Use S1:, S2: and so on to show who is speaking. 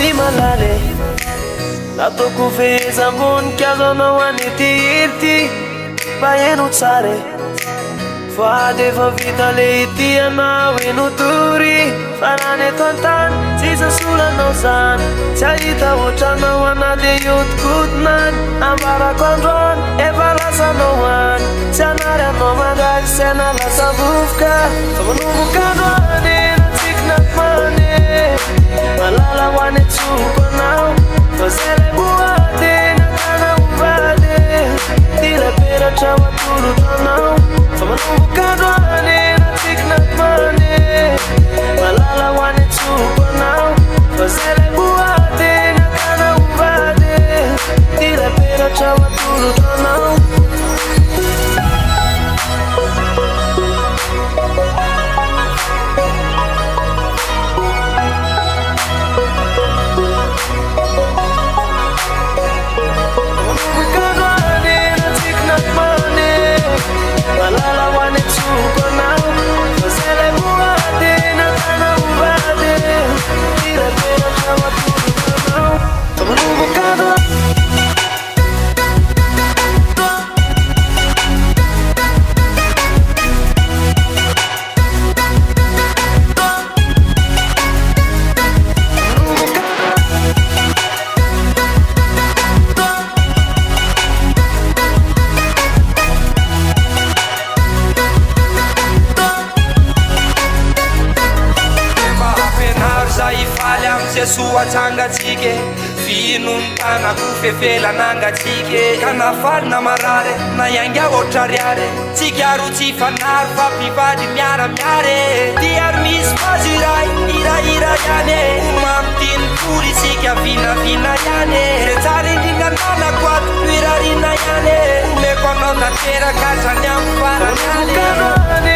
S1: i malale nataoko fehezam-boninkazo anao anety irity mba eno tsare fa de fa vita le ity anao eno tory fa rany eto an-tany tsy sasolanao zany tsy ahita ohatranao anale iotokotonany ambarako androany efa lasanao any tsy anary anao mandraky sy ana lasa vovoka fa manomboka androany natsikinampane malala ho any atsoko anao fa zay lay boady natana ovady tiraperatra ho atolotranao fa manomboka androany natsikinampane malala ho any atsoko anao fa zay lay boady natana ovady tiraperatra ho atolotranao malala ho any atsoko anao fa zay lay boady natana ovady tiraperatra ho atolotranao fa manomboka androany
S2: soatsangatsike vino ny tanako fefelanangatsike ka nafaly na marare na ianga otrariare tsikaro tsy fanaro fa mpivady miaramiare diary misy fazy ray irahira ihany mamtiny tory isika vinavina ihany tsara indringananako ato irarina ihany omeko anao tanteraka hatrany amin'ny farany ihany